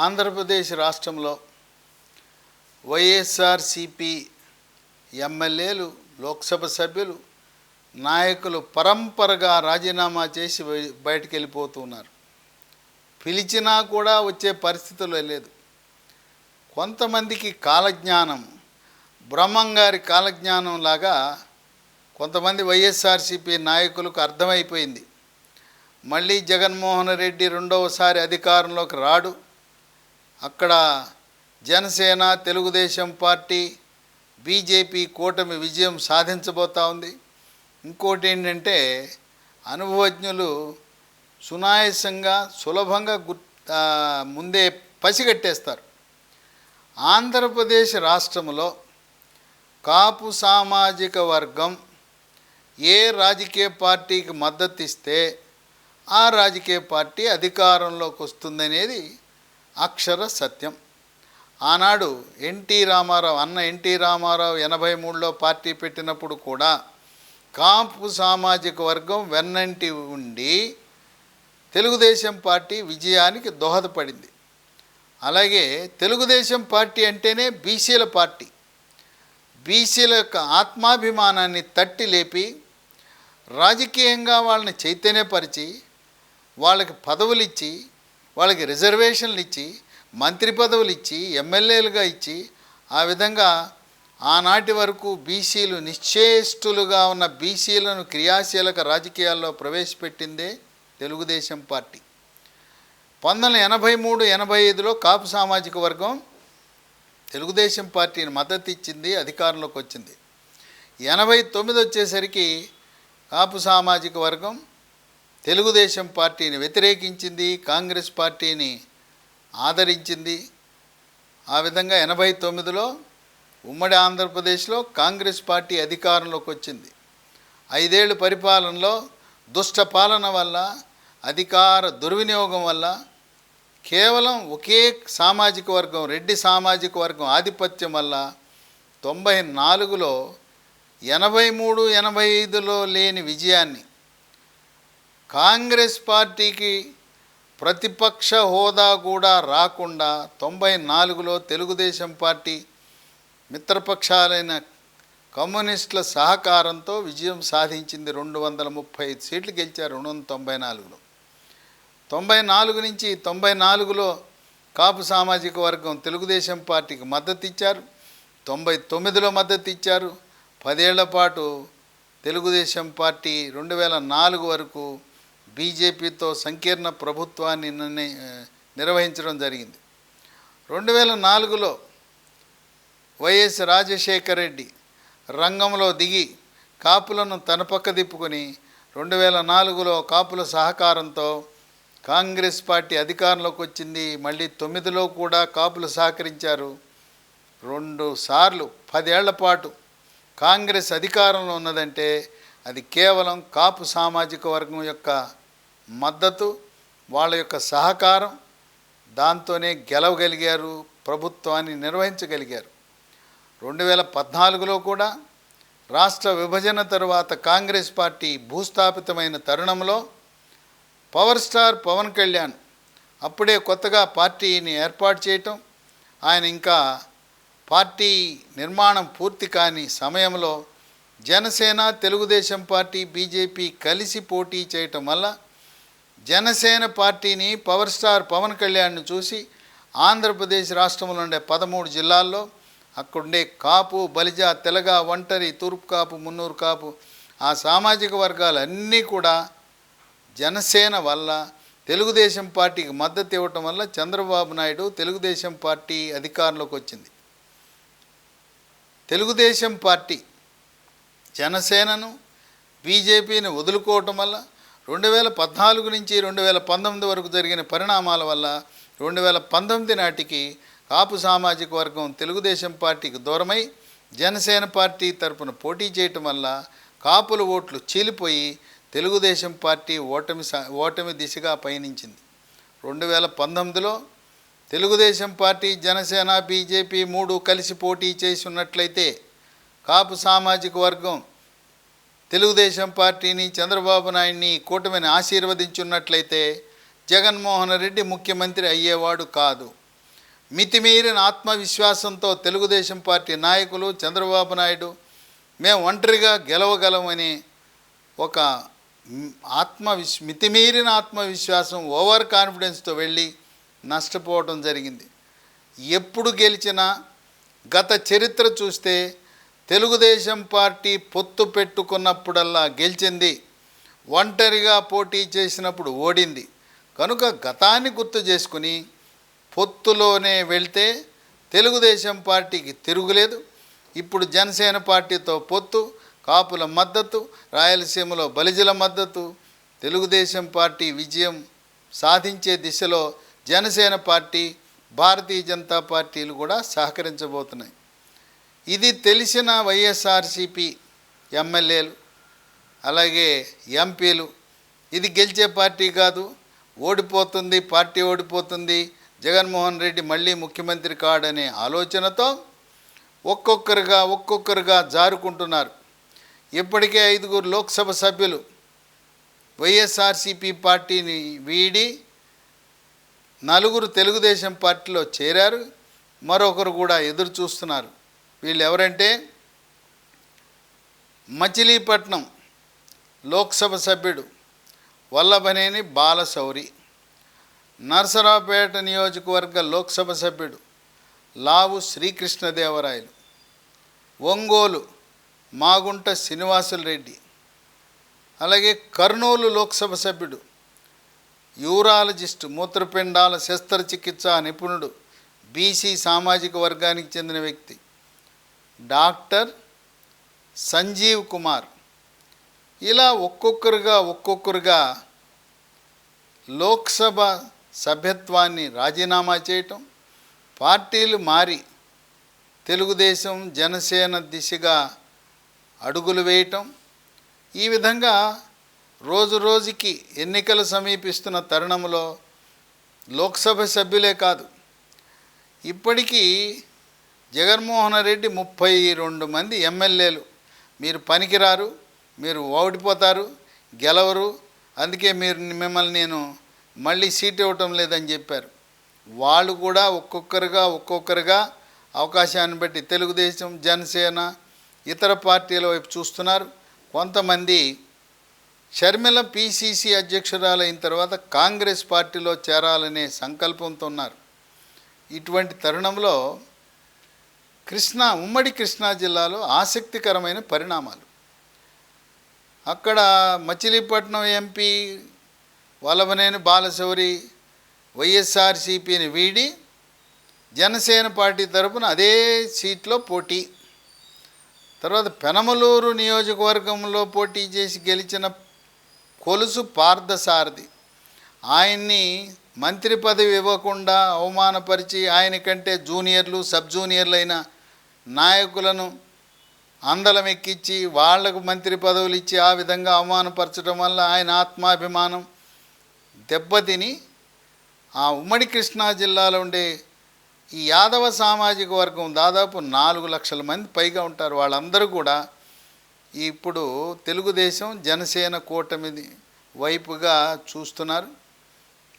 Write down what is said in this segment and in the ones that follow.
ఆంధ్రప్రదేశ్ రాష్ట్రంలో వైఎస్ఆర్సిపి ఎమ్మెల్యేలు, లోక్సభ సభ్యులు, నాయకులు పరంపరగా రాజీనామా చేసి బయటికి వెళ్ళిపోతున్నారు. పిలిచినా కూడా వచ్చే పరిస్థితుల్లో లేదు. కొంతమందికి కాలజ్ఞానం, బ్రహ్మంగారి కాలజ్ఞానం లాగా కొంతమంది వైఎస్ఆర్సిపి నాయకులకు అర్థమైపోయింది. మళ్ళీ జగన్మోహన్ రెడ్డి రెండవసారి అధికారంలోకి రాడు, అక్కడ జనసేన, తెలుగుదేశం పార్టీ, బీజేపీ కూటమి విజయం సాధించబోతూ ఉంది. ఇంకోటి ఏంటంటే, అనుభవజ్ఞులు సునాయాసంగా సులభంగా ముందే పసిగట్టేస్తారు. ఆంధ్రప్రదేశ్ రాష్ట్రంలో కాపు సామాజిక వర్గం ఏ రాజకీయ పార్టీకి మద్దతు ఇస్తే ఆ రాజకీయ పార్టీ అధికారంలోకి వస్తుందనేది అక్షర సత్యం. ఆనాడు ఎన్టీ రామారావు, అన్న ఎన్టీ రామారావు 83లో పార్టీ పెట్టినప్పుడు కూడా కాపు సామాజిక వర్గం వెన్నంటి ఉండి తెలుగుదేశం పార్టీ విజయానికి దోహదపడింది. అలాగే తెలుగుదేశం పార్టీ అంటేనే బీసీల పార్టీ. బీసీల యొక్క ఆత్మాభిమానాన్ని తట్టి లేపి రాజకీయంగా వాళ్ళని చైతన్యపరిచి, వాళ్ళకి పదవులు ఇచ్చి, వాళ్ళకి రిజర్వేషన్లు ఇచ్చి, మంత్రి పదవులు ఇచ్చి, ఎమ్మెల్యేలుగా ఇచ్చి, ఆ విధంగా ఆనాటి వరకు బీసీలు నిశ్చేష్టులుగా ఉన్న బీసీలను క్రియాశీలక రాజకీయాల్లో ప్రవేశపెట్టిందే తెలుగుదేశం పార్టీ. 1983-85లో కాపు సామాజిక వర్గం తెలుగుదేశం పార్టీని మద్దతు ఇచ్చింది, అధికారంలోకి వచ్చింది. 89 వచ్చేసరికి కాపు సామాజిక వర్గం తెలుగుదేశం పార్టీని వ్యతిరేకించింది, కాంగ్రెస్ పార్టీని ఆదరించింది. ఆ విధంగా 89లో ఉమ్మడి ఆంధ్రప్రదేశ్లో కాంగ్రెస్ పార్టీ అధికారంలోకి వచ్చింది. 5 ఏళ్ళు పరిపాలనలో దుష్ట పాలన వల్ల, అధికార దుర్వినియోగం వల్ల కేవలం ఒకే సామాజిక వర్గం, రెడ్డి సామాజిక వర్గం ఆధిపత్యం వల్ల 94లో 83-85లో లేని విజయాన్ని, కాంగ్రెస్ పార్టీకి ప్రతిపక్ష హోదా కూడా రాకుండా 94లో తెలుగుదేశం పార్టీ మిత్రపక్షాలైన కమ్యూనిస్టుల సహకారంతో విజయం సాధించింది. 235 సీట్లు గెలిచారు 294లో. 94 నుంచి 94లో కాపు సామాజిక వర్గం తెలుగుదేశం పార్టీకి మద్దతు ఇచ్చారు. 99లో మద్దతు ఇచ్చారు. 10 ఏళ్ల పాటు తెలుగుదేశం పార్టీ 2004 వరకు బీజేపీతో సంకీర్ణ ప్రభుత్వాన్ని నిర్వహించడం జరిగింది. 2004లో వైఎస్ రాజశేఖర రెడ్డి రంగంలో దిగి కాపులను తన పక్క తిప్పుకొని 2004లో కాపుల సహకారంతో కాంగ్రెస్ పార్టీ అధికారంలోకి వచ్చింది. మళ్ళీ 9లో కూడా కాపులు సహకరించారు. 2 సార్లు 10 ఏళ్ల పాటు కాంగ్రెస్ అధికారంలో ఉన్నదంటే అది కేవలం కాపు సామాజిక వర్గం యొక్క మద్దతు, వాళ్ళ యొక్క సహకారం, దాంతోనే గెలవగలిగారు, ప్రభుత్వాన్ని నిర్వహించగలిగారు. 2014లో కూడా రాష్ట్ర విభజన తరువాత కాంగ్రెస్ పార్టీ భూస్థాపితమైన తరుణంలో పవర్ స్టార్ పవన్ కళ్యాణ్ అప్పుడే కొత్తగా పార్టీని ఏర్పాటు చేయటం, ఆయన ఇంకా పార్టీ నిర్మాణం పూర్తి కాని సమయంలో జనసేన, తెలుగుదేశం పార్టీ, బీజేపీ కలిసి పోటీ చేయటం వల్ల జనసేన పార్టీని, పవర్ స్టార్ పవన్ కళ్యాణ్ను చూసి ఆంధ్రప్రదేశ్ రాష్ట్రంలో ఉండే 13 జిల్లాల్లో అక్కడుండే కాపు, బలిజ, తెలగ, ఒంటరి, తూర్పు కాపు, మున్నూరు కాపు ఆ సామాజిక వర్గాలన్నీ కూడా జనసేన వల్ల తెలుగుదేశం పార్టీకి మద్దతు ఇవ్వటం వల్ల చంద్రబాబు నాయుడు తెలుగుదేశం పార్టీ అధికారంలోకి వచ్చింది. తెలుగుదేశం పార్టీ జనసేనను, బీజేపీని వదులుకోవటం వల్ల 2014 నుంచి 2019 వరకు జరిగిన పరిణామాల వల్ల 2019 నాటికి కాపు సామాజిక వర్గం తెలుగుదేశం పార్టీకి దూరమై జనసేన పార్టీ తరపున పోటీ చేయటం వల్ల కాపుల ఓట్లు చీలిపోయి తెలుగుదేశం పార్టీ ఓటమి దిశగా పయనించింది. 2019లో తెలుగుదేశం పార్టీ, జనసేన, బీజేపీ 3 కలిసి పోటీ చేసి ఉన్నట్లయితే కాపు సామాజిక వర్గం తెలుగుదేశం పార్టీని, చంద్రబాబు నాయుడిని, కూటమిని ఆశీర్వదించున్నట్లయితే జగన్మోహన్ రెడ్డి ముఖ్యమంత్రి అయ్యేవాడు కాదు. మితిమీరిన ఆత్మవిశ్వాసంతో తెలుగుదేశం పార్టీ నాయకులు చంద్రబాబు నాయుడు మేము ఒంటరిగా గెలవగలమని ఒక మితిమీరిన ఆత్మవిశ్వాసం, ఓవర్ కాన్ఫిడెన్స్తో వెళ్ళి నష్టపోవడం జరిగింది. ఎప్పుడు గెలిచినా గత చరిత్ర చూస్తే తెలుగుదేశం పార్టీ పొత్తు పెట్టుకున్నప్పుడల్లా గెలిచింది, ఒంటరిగా పోటీ చేసినప్పుడు ఓడింది. కనుక గతాన్ని గుర్తు చేసుకుని పొత్తులోనే వెళ్తే తెలుగుదేశం పార్టీకి తిరుగులేదు. ఇప్పుడు జనసేన పార్టీతో పొత్తు, కాపుల మద్దతు, రాయలసీమలో బలిజల మద్దతు, తెలుగుదేశం పార్టీ విజయం సాధించే దిశలో జనసేన పార్టీ, భారతీయ జనతా పార్టీలు కూడా సహకరించబోతున్నాయి. ఇది తెలిసిన వైఎస్ఆర్సీపీ ఎమ్మెల్యేలు అలాగే ఎంపీలు ఇది గెలిచే పార్టీ కాదు, ఓడిపోతుంది, పార్టీ ఓడిపోతుంది, జగన్మోహన్ రెడ్డి మళ్ళీ ముఖ్యమంత్రి కాడనే ఆలోచనతో ఒక్కొక్కరుగా జారుకుంటున్నారు. ఇప్పటికే 5 లోక్సభ సభ్యులు వైఎస్ఆర్సీపీ పార్టీని వీడి 4 తెలుగుదేశం పార్టీలో చేరారు. మరొకరు కూడా ఎదురు చూస్తున్నారు. వీళ్ళు ఎవరంటే మచిలీపట్నం లోక్సభ సభ్యుడు వల్లభనేని బాలశౌరి, నరసరావుపేట నియోజకవర్గ లోక్సభ సభ్యుడు లావు శ్రీకృష్ణదేవరాయలు, ఒంగోలు మాగుంట శ్రీనివాసులు రెడ్డి, అలాగే కర్నూలు లోక్సభ సభ్యుడు యూరాలజిస్ట్, మూత్రపిండాల శస్త్రచికిత్సా నిపుణుడు, బీసీ సామాజిక వర్గానికి చెందిన వ్యక్తి డాక్టర్ సంజీవ్ కుమార్. ఇలా ఒక్కొక్కరుగా లోక్సభ సభ్యత్వాన్ని రాజీనామా చేయటం, పార్టీలు మారి తెలుగుదేశం జనసేన దిశగా అడుగులు వేయటం, ఈ విధంగా రోజుకి ఎన్నికలు సమీపిస్తున్న తరుణంలో లోక్సభ సభ్యులే కాదు, ఇప్పటికీ జగన్మోహన్ రెడ్డి 32 మంది ఎమ్మెల్యేలు మీరు పనికిరారు, మీరు ఓడిపోతారు, గెలవరు, అందుకే మిమ్మల్ని నేను మళ్ళీ సీట్ ఇవ్వటం లేదని చెప్పారు. వాళ్ళు కూడా ఒక్కొక్కరుగా అవకాశాన్ని బట్టి తెలుగుదేశం, జనసేన, ఇతర పార్టీల వైపు చూస్తున్నారు. కొంతమంది షర్మిల పిసిసి అధ్యక్షురాలైన తర్వాత కాంగ్రెస్ పార్టీలో చేరాలనే సంకల్పంతో ఉన్నారు. ఇటువంటి తరుణంలో ఉమ్మడి కృష్ణా జిల్లాలో ఆసక్తికరమైన పరిణామాలు. అక్కడ మచిలీపట్నం ఎంపీ వల్లభనేని బాలశౌరి వైఎస్ఆర్సీపీని వీడి జనసేన పార్టీ తరపున అదే సీట్లో పోటీ. తర్వాత పెనమలూరు నియోజకవర్గంలో పోటీ చేసి గెలిచిన కొలుసు పార్థసారథి, ఆయన్ని మంత్రి పదవి ఇవ్వకుండా అవమానపరిచి ఆయన కంటే జూనియర్లు, సబ్ జూనియర్లైన నాయకులను అందలం ఎక్కించి వాళ్లకు మంత్రి పదవులు ఇచ్చి ఆ విధంగా అవమానపరచడం వల్ల ఆయన ఆత్మాభిమానం దెబ్బతిని ఆ ఉమ్మడి కృష్ణా జిల్లాలో ఉండే ఈ యాదవ సామాజిక వర్గం దాదాపు 4 లక్షల మంది పైగా ఉంటారు. వాళ్ళందరూ కూడా ఇప్పుడు తెలుగుదేశం జనసేన కూటమి వైపుగా చూస్తున్నారు.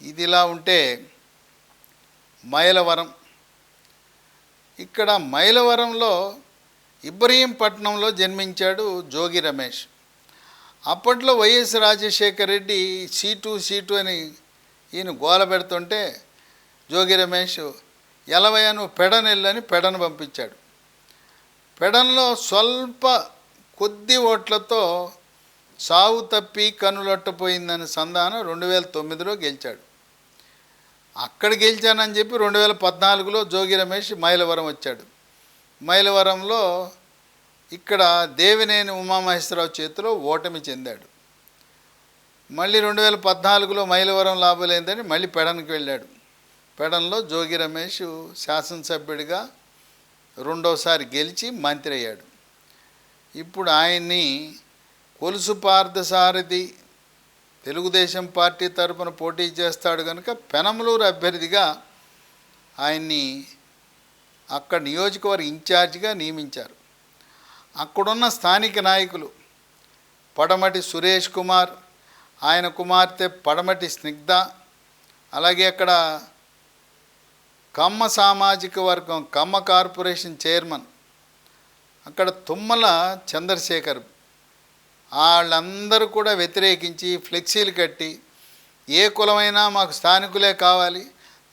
ఇదిలా ఉంటే మైలవరం, ఇక్కడ మైలవరంలో ఇబ్రహీంపట్నంలో జన్మించాడు జోగి రమేష్. అప్పట్లో వైఎస్ రాజశేఖర రెడ్డి సీటు అని ఈయన గోల పెడుతుంటే జోగి రమేష్ ఎలవయ్య నువ్వు పెడనెళ్ళని పెడను పంపించాడు. పెడన్లో కొద్ది ఓట్లతో సావు తప్పి కన్నులొట్టపోయిందని సంధానం 2009లో గెలిచాడు. అక్కడ గెలిచానని చెప్పి 2014లో జోగి రమేష్ మైలవరం వచ్చాడు. మైలవరంలో ఇక్కడ దేవినేని ఉమామహేశ్వరరావు చేతిలో ఓటమి చెందాడు. మళ్ళీ 2014లో మైలవరం లాభలేదని మళ్ళీ పెడన్కి వెళ్ళాడు. పెడన్లో జోగి రమేష్ శాసనసభ్యుడిగా రెండోసారి గెలిచి మంత్రి అయ్యాడు. ఇప్పుడు ఆయన్ని కొలుసు పార్థసారథి తెలుగుదేశం పార్టీ తరపున పోటీ చేస్తాడు కనుక పెనమలూరు అభ్యర్థిగా ఆయన్ని అక్కడ నియోజకవర్గ ఇన్ఛార్జిగా నియమించారు. అక్కడున్న స్థానిక నాయకులు పడమటి సురేష్ కుమార్, ఆయన కుమార్తె పడమటి స్నిగ్ధ, అలాగే అక్కడ కమ్మ సామాజిక వర్గం, కమ్మ కార్పొరేషన్ చైర్మన్ అక్కడ తుమ్మల చంద్రశేఖర్, వాళ్ళందరూ కూడా వ్యతిరేకించి ఫ్లెక్సీలు కట్టి ఏ కులమైనా మాకు స్థానికులే కావాలి,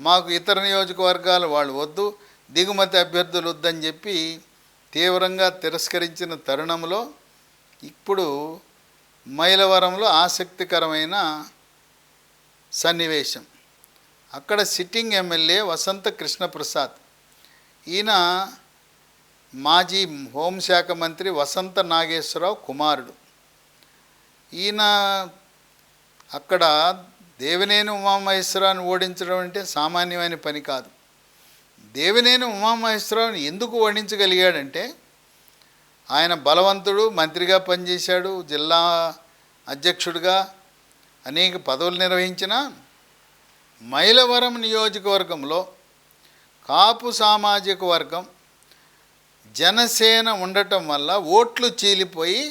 మాకు ఇతర నియోజకవర్గాలు వాళ్ళు వద్దు, దిగుమతి అభ్యర్థులు వద్దని చెప్పి తీవ్రంగా తిరస్కరించిన తరుణంలో ఇప్పుడు మైలవరంలో ఆసక్తికరమైన సన్నివేశం. అక్కడ సిట్టింగ్ ఎమ్మెల్యే వసంత కృష్ణప్రసాద్, ఈయన మాజీ హోంశాఖ మంత్రి వసంత నాగేశ్వరరావు కుమారుడు. ఈయన అక్కడ దేవినేని ఉమామహేశ్వరరావుని ఓడించడం అంటే సామాన్యమైన పని కాదు. దేవినేని ఉమామహేశ్వరరావుని ఎందుకు ఓడించగలిగాడంటే ఆయన బలవంతుడు, మంత్రిగా పనిచేశాడు, జిల్లా అధ్యక్షుడిగా అనేక పదవులు నిర్వహించిన మైలవరం నియోజకవర్గంలో కాపు సామాజిక వర్గం జనసేన ఉండటం వల్ల ఓట్లు చీలిపోయి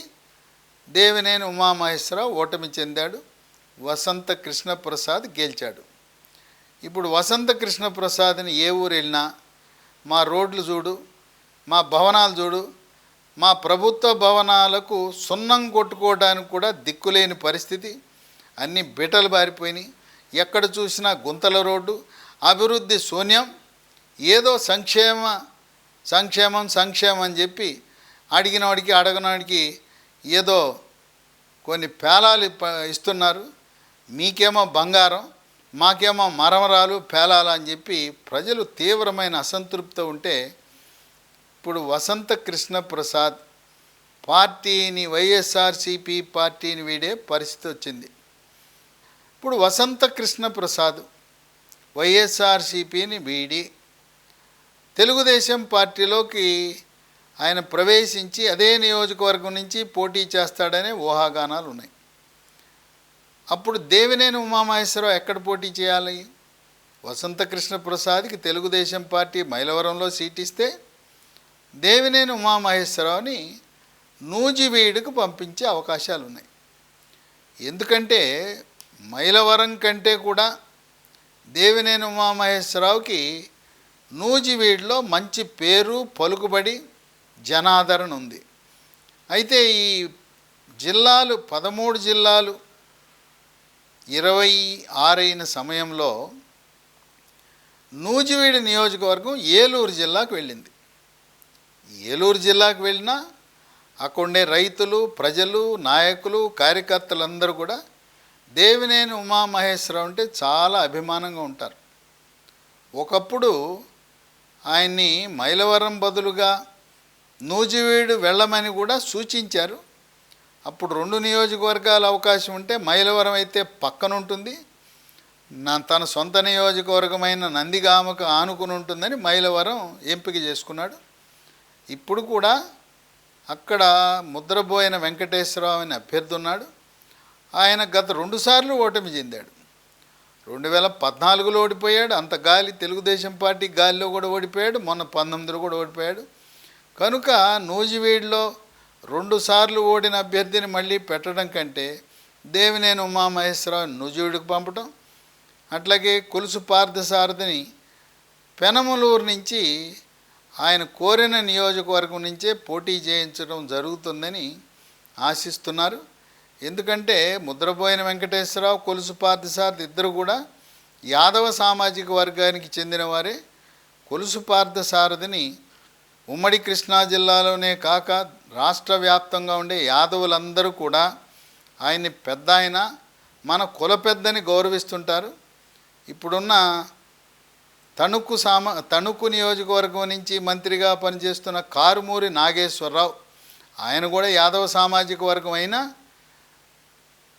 దేవినేని ఉమామహేశ్వరరావు ఓటమి చెందాడు. వసంత కృష్ణప్రసాద్ గెలిచాడు. ఇప్పుడు వసంత కృష్ణప్రసాద్ని ఏ ఊరు వెళ్ళినా మా రోడ్లు చూడు, మా భవనాలు చూడు, మా ప్రభుత్వ భవనాలకు సున్నం కొట్టుకోవడానికి కూడా దిక్కులేని పరిస్థితి, అన్నీ బిటలు బారిపోయినాయి. ఎక్కడ చూసినా గుంతల రోడ్డు, అభివృద్ధి శూన్యం. ఏదో సంక్షేమం అని చెప్పి అడిగినవాడికి అడగనవాడికి ఏదో కొన్ని పేలాలు ఇస్తున్నారు. మీకేమో బంగారం, మాకేమో మరమరాలు పేలాలు అని చెప్పి ప్రజలు తీవ్రమైన అసంతృప్తి ఉంటే ఇప్పుడు వసంత కృష్ణప్రసాద్ పార్టీని, వైఎస్ఆర్సీపీ పార్టీని వీడే పరిస్థితి వచ్చింది. ఇప్పుడు వసంత కృష్ణప్రసాద్ వైఎస్ఆర్సీపీని వీడి తెలుగుదేశం పార్టీలోకి ఆయన ప్రవేశించి అదే నియోజకవర్గం నుంచి పోటీ చేస్తాడనే ఊహాగానాలు ఉన్నాయి. అప్పుడు దేవినేని ఉమామహేశ్వరరావు ఎక్కడ పోటీ చేయాలి? వసంత కృష్ణప్రసాద్కి తెలుగుదేశం పార్టీ మైలవరంలో సీట్ ఇస్తే దేవినేని ఉమామహేశ్వరరావుని నూజివీడుకు పంపించే అవకాశాలు ఉన్నాయి. ఎందుకంటే మైలవరం కంటే కూడా దేవినేని ఉమామహేశ్వరరావుకి నూజివీడులో మంచి పేరు, పలుకుబడి, జనాదరణ ఉంది. అయితే ఈ జిల్లాలు 13 జిల్లాలు 26 అయిన సమయంలో నూజివీడు నియోజకవర్గం ఏలూరు జిల్లాకు వెళ్ళింది. ఏలూరు జిల్లాకు వెళ్ళినా అక్కడుండే రైతులు, ప్రజలు, నాయకులు, కార్యకర్తలందరూ కూడా దేవినేని ఉమామహేశ్వరరావు అంటే చాలా అభిమానంగా ఉంటారు. ఒకప్పుడు ఆయన్ని మైలవరం బదులుగా నూజివీడు వెళ్ళమని కూడా సూచించారు. అప్పుడు 2 నియోజకవర్గాల అవకాశం ఉంటే మైలవరం అయితే పక్కన ఉంటుంది, తన సొంత నియోజకవర్గమైన నందిగామకు ఆనుకుని ఉంటుందని మైలవరం ఎంపిక చేసుకున్నాడు. ఇప్పుడు కూడా అక్కడ ముద్రబోయిన వెంకటేశ్వరరావు అని అభ్యర్థి ఉన్నాడు. ఆయన గత 2 సార్లు ఓటమి చెందాడు. 2014లో ఓడిపోయాడు, అంత గాలి తెలుగుదేశం పార్టీ గాలిలో కూడా ఓడిపోయాడు, మొన్న 19లో కూడా ఓడిపోయాడు. కనుక నూజివీడులో 2 సార్లు ఓడిన అభ్యర్థిని మళ్ళీ పెట్టడం కంటే దేవినేని ఉమామహేశ్వరరావు నూజివీడుకు పంపడం, అట్లాగే కొలుసు పార్థసారథిని పెనమలూరు నుంచి ఆయన కోరిన నియోజకవర్గం నుంచే పోటీ చేయించడం జరుగుతుందని ఆశిస్తున్నారు. ఎందుకంటే ముద్రబోయిన వెంకటేశ్వరరావు, కొలుసు పార్థసారథి ఇద్దరు కూడా యాదవ సామాజిక వర్గానికి చెందిన వారే. కొలుసు పార్థసారథిని ఉమ్మడి కృష్ణా జిల్లాలోనే కాక రాష్ట్ర వ్యాప్తంగా ఉండే యాదవులందరూ కూడా ఆయన్ని పెద్ద ఆయన, మన కుల పెద్దని గౌరవిస్తుంటారు. ఇప్పుడున్న తణుకు నియోజకవర్గం నుంచి మంత్రిగా పనిచేస్తున్న కారుమూరి నాగేశ్వరరావు, ఆయన కూడా యాదవ సామాజిక వర్గం అయినా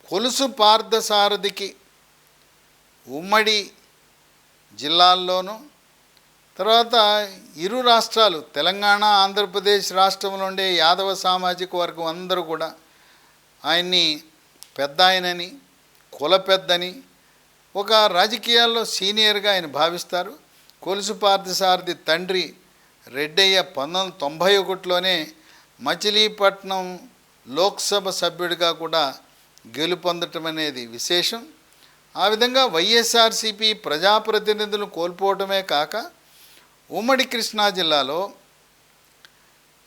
కొలుసు పార్థసారథికి ఉమ్మడి జిల్లాల్లోనూ తర్వాత ఇరు రాష్ట్రాలు తెలంగాణ, ఆంధ్రప్రదేశ్ రాష్ట్రంలో ఉండే యాదవ సామాజిక వర్గం అందరూ కూడా ఆయన్ని పెద్ద ఆయనని, కుల పెద్దని, ఒక రాజకీయాల్లో సీనియర్గా ఆయన భావిస్తారు. కొలుసు పార్థసారథి తండ్రి రెడ్డయ్య 1991లోనే మచిలీపట్నం లోక్సభ సభ్యుడిగా కూడా గెలుపొందటం అనేది విశేషం. ఆ విధంగా వైఎస్ఆర్సీపీ ప్రజాప్రతినిధులు కోల్పోవటమే కాక ఉమ్మడి కృష్ణా జిల్లాలో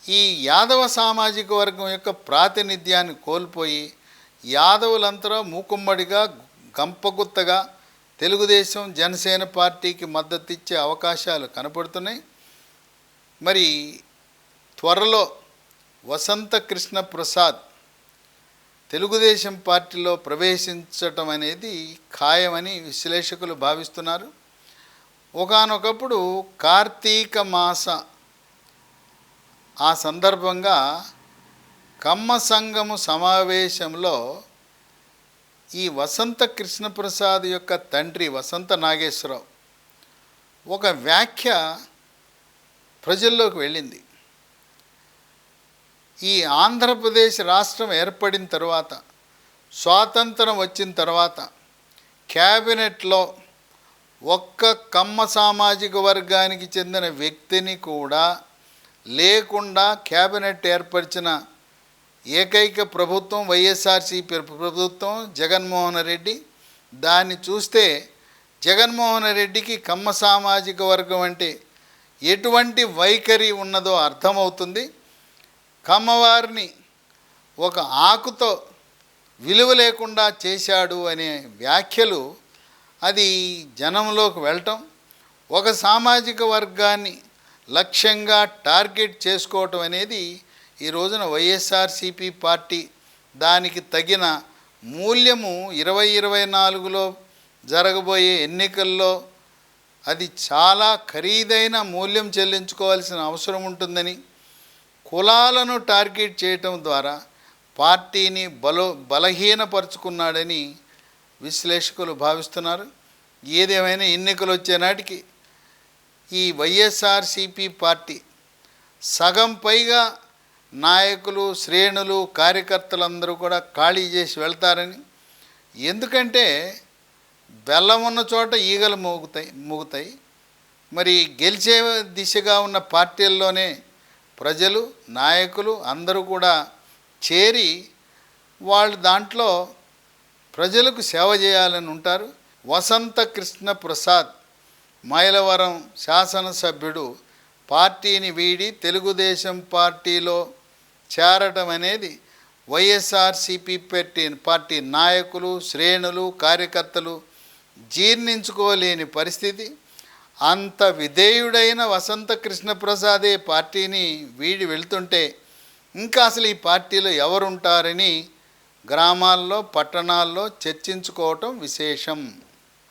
ఈ యాదవ సామాజిక వర్గం యొక్క ప్రాతినిధ్యాన్ని కోల్పోయి యాదవులంతా మూకుమ్మడిగా గంపగుత్తగా తెలుగుదేశం జనసేన పార్టీకి మద్దతు ఇచ్చే అవకాశాలు కనపడుతున్నాయి. మరి త్వరలో వసంత కృష్ణ ప్రసాద్ తెలుగుదేశం పార్టీలో ప్రవేశించటం అనేది ఖాయమని విశ్లేషకులు భావిస్తున్నారు. ఒకానొకప్పుడు కార్తీక మాస ఆ సందర్భంగా కమ్మ సంఘము సమావేశంలో ఈ వసంత కృష్ణప్రసాద్ యొక్క తండ్రి వసంత నాగేశ్వరరావు ఒక వ్యాఖ్య ప్రజల్లోకి వెళ్ళింది. ఈ ఆంధ్రప్రదేశ్ రాష్ట్రం ఏర్పడిన తర్వాత, స్వాతంత్రం వచ్చిన తర్వాత క్యాబినెట్లో ఒక్క కమ్మ సామాజిక వర్గానికి చెందిన వ్యక్తిని కూడా లేకుండా క్యాబినెట్ ఏర్పరిచిన ఏకైక ప్రభుత్వం వైఎస్ఆర్సీపీ ప్రభుత్వం, జగన్మోహన్ రెడ్డి. దాన్ని చూస్తే జగన్మోహన్ రెడ్డికి కమ్మ సామాజిక వర్గం అంటే ఎటువంటి వైఖరి ఉన్నదో అర్థమవుతుంది. కమ్మవారిని ఒక ఆకుతో విలువ లేకుండా చేశాడు అనే వ్యాఖ్యలు అది జనంలోకి వెళ్ళటం, ఒక సామాజిక వర్గాన్ని లక్ష్యంగా టార్గెట్ చేసుకోవటం అనేది ఈ రోజున వైఎస్ఆర్సీపీ పార్టీ దానికి తగిన మూల్యము 2024లో జరగబోయే ఎన్నికల్లో అది చాలా ఖరీదైన మూల్యం చెల్లించుకోవాల్సిన అవసరం ఉంటుందని, కులాలను టార్గెట్ చేయటం ద్వారా పార్టీని బలహీనపరుచుకున్నాడని విశ్లేషకులు భావిస్తున్నారు. ఏదేమైనా ఎన్నికలు వచ్చే నాటికి ఈ వైఎస్ఆర్సీపీ పార్టీ సగం పైగా నాయకులు, శ్రేణులు, కార్యకర్తలందరూ కూడా ఖాళీ చేసి వెళ్తారని. ఎందుకంటే బెల్లం ఉన్న చోట ఈగలు మూగుతాయి. మరి గెలిచే దిశగా ఉన్న పార్టీల్లోనే ప్రజలు, నాయకులు అందరూ కూడా చేరి వాళ్ళు దాంట్లో ప్రజలకు సేవ చేయాలని ఉంటారు. వసంత కృష్ణ ప్రసాద్ మైలవరం శాసనసభ్యుడు పార్టీని వీడి తెలుగుదేశం పార్టీలో చేరటం అనేది వైఎస్ఆర్సీపీ పార్టీ నాయకులు, శ్రేణులు, కార్యకర్తలు జీర్ణించుకోలేని పరిస్థితి. అంత విధేయుడైన వసంత కృష్ణప్రసాదే పార్టీని వీడి వెళ్తుంటే ఇంకా అసలు ఈ పార్టీలో ఎవరుంటారని గ్రామాల్లో, పట్టణాల్లో చర్చించుకోవటం విశేషం.